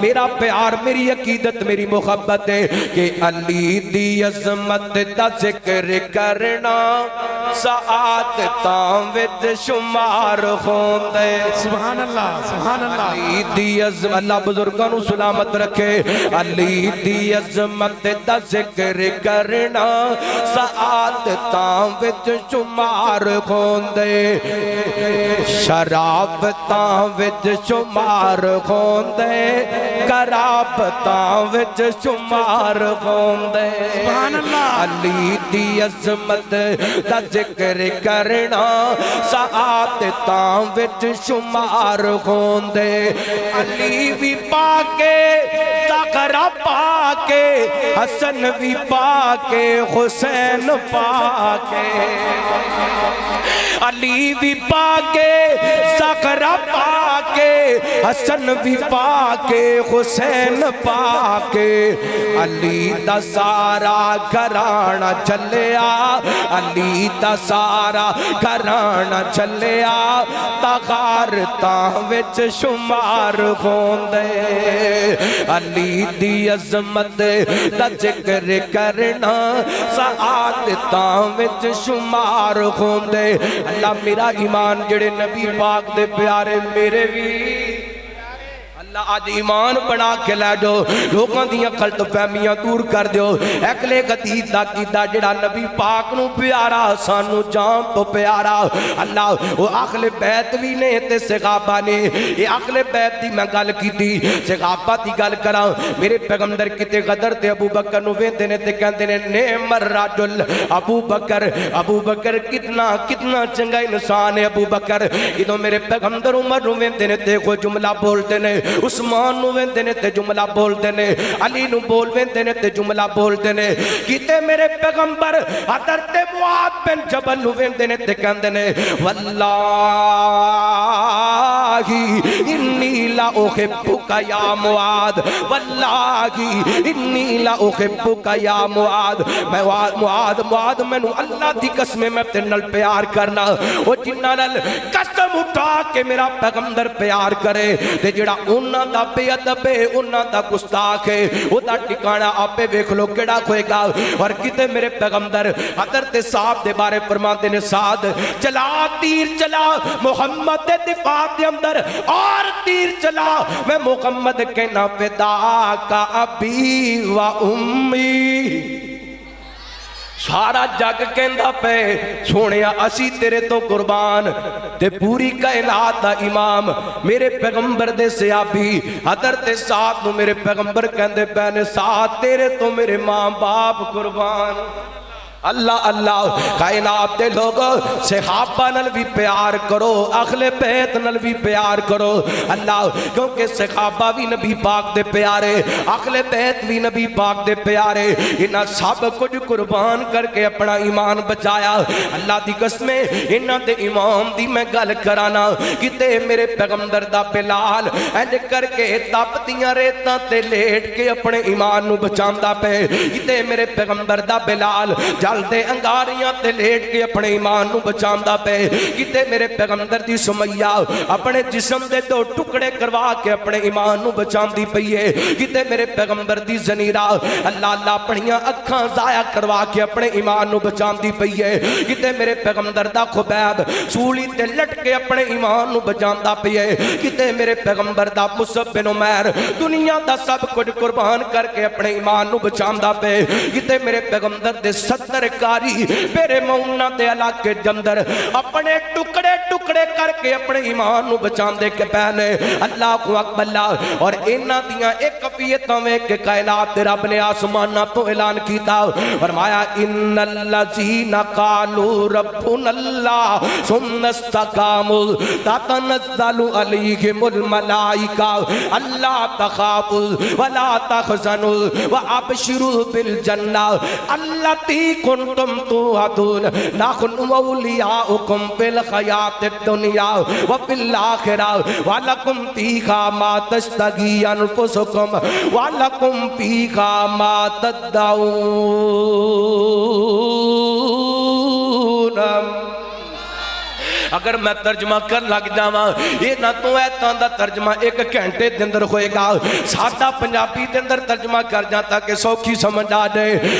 میرا پیار میری عقیدت میری محبت ہے کہ علی دی عظمت دا ذکر کرنا سعادتاں وچ شمار ہوندے سبحان اللہ سبحان اللہ علی دی عظمت اللہ بزرگاں نو سلامت رکھے علی دی عظمت دا ذکر کرنا سعادتاں وچ شمار ہوندے شرابتاں وچ شمار ہوندے کرابتاں وچ شمار ہوندے سبحان اللہ علی دی عظمت دا ذکر کرنا سعادتاں وچ شمار ہوندے علی بھی پاکے زہرا پاکے حسن بھی پاکے حسین پاکے علی بھی پاکے زہرا پاکے حسن بھی پاکے حسین پاکے علی دا سارا گھرانہ چلیا علی دا سارا گھرانہ چلیا تغارتاں وچ شمار ہوندے علی دی عظمت دا ذکر کرنا سعادتاں وچ شمار ہوندے اللہ میرا ایمان جڑے نبی پاک دے پیارے میرے بھی اللہ آج ایمان بنا کے لے جو لوگاں دیاں غلط فہمیاں دور کر دیو اکلے قدید دا کیتا جڑا نبی پاک نو پیارا سانو جان تو پیارا اللہ وہ اہل بیت بھی نے تے صحابہ نے یہ اہل بیت دی میں گل کیتی صحابہ دی گل کراں میرے پیغمبر کتے غدر تے ابو بکر نو ویندے نے تے کہندے نے نعم الرجل ابو بکر کتنا چنگا انسان ہے ابو بکر ادھو میرے پیغمبر عمر نو ویندے نے تے کوئی جملہ بولتے نے عثمان نو ویندے نے تے جملہ بولتے نے علی نو بول ویندے نے تے جملہ بولتے نے کیتے میرے پیغمبر حضرت معاذ بن جبل نو ویندے نے تے کہندے نے واللہ انی لا احبک یا معاذ واللہ انی لا احبک یا معاذ معاذ میں نو اللہ دی قسم میں تے نل پیار کرنا وہ جنہ نل قسم اٹھا کے میرا پیغمبر پیار کرے تے جڑا انہاں دا بے ادب ہے انہاں دا گستاخ ہے او دا ٹھکانہ آپے ویکھ لو کیڑا کوئے گا اور کتے میرے پیغمبر حضرت صاحب دے بارے فرماتے نے سعد چلا تیر چلا محمد دے دفاع دے اندر اور تیر چلا میں محمد کے نا فدا کا ابی و امی سارا جگ کہندہ پہ سونیا اسی تیرے تو قربان تے پوری کائنات دا امام میرے پیغمبر دے صحابی حضرت سعد نو میرے پیغمبر کہندے پہنے سعد تیرے تو میرے ماں باپ قربان اللہ اللہ کائنات دے لوگو صحابہ نل بھی پیار کرو اہل بیت نل بھی پیار کرو اللہ کیونکہ صحابہ بھی نبی پاک دے پیارے اہل بیت بھی نبی پاک دے پیارے انہاں سب کچھ قربان کر کے اپنا ایمان بچایا اللہ دی قسمیں انہاں دے امام دی میں گل کرانا کتے میرے پیغمبر دا بلال اینج کر کے تپتیاں ریتاں تے لیٹ کے اپنے ایمان نو بچاندہ پہ کتے میرے پیغمبر دا بلال جلدے انگاریاں تے لیٹ کے اپنے ایمان نو بچاندہ پہ کتے میرے پیغمبر دی سمیہ اپنے جسم دے دو ٹکڑے کروا کے اپنے ایمان نو بچاندی پئیے کتے میرے پیغمبر دی زنیرہ اللہ اللہ پڑھیاں اکھاں ضائع کروا کے اپنے ایمان نو بچاندی پئیے کتے میرے پیغمبر دا خبیب سولی تے لٹ کے اپنے ایمان نو بچاندہ پئیے کتے میرے پیغمبر دا مصعب بن عمیر دنیا دا سب کچھ قربان کر کے اپنے ایمان نو بچاندہ پہ کتے میرے پیغمبر دے 70 کاری میرے مونا دے علاقے جندر اپنے ٹکڑے ٹکڑے کر کے اپنے ایمان نو بچاندے کے پہنے اللہ کو اکبر اللہ اور انہاں دیاں ایک کفیتاں میں کہ کائنات دے رب نے آسمانہ تو اعلان کیتا فرمایا ان الذین قالوا ربنا اللہ ثم استقاموا تتنزل علیہم الملائکہ اللہ تخافوا ولا تحزنوا وابشروا بالجنہ التی کنتم توعدون نحن اولیاؤکم فی الحیات الدنیا وفی الآخرہ وَلَكُمْ فِيهَا مَا تَشْتَهِي أَنفُسُكُمْ وَلَكُمْ فِيهَا مَا تَدَّعُونَ اگر میں ترجمہ کر لگ جاواں یہ نہ تو ایتاں دا ترجمہ 1 گھنٹے دے اندر ہوئے گا، سادہ پنجابی دے اندر ترجمہ کر جاتا کہ سوکھی سمجھ آ جائے۔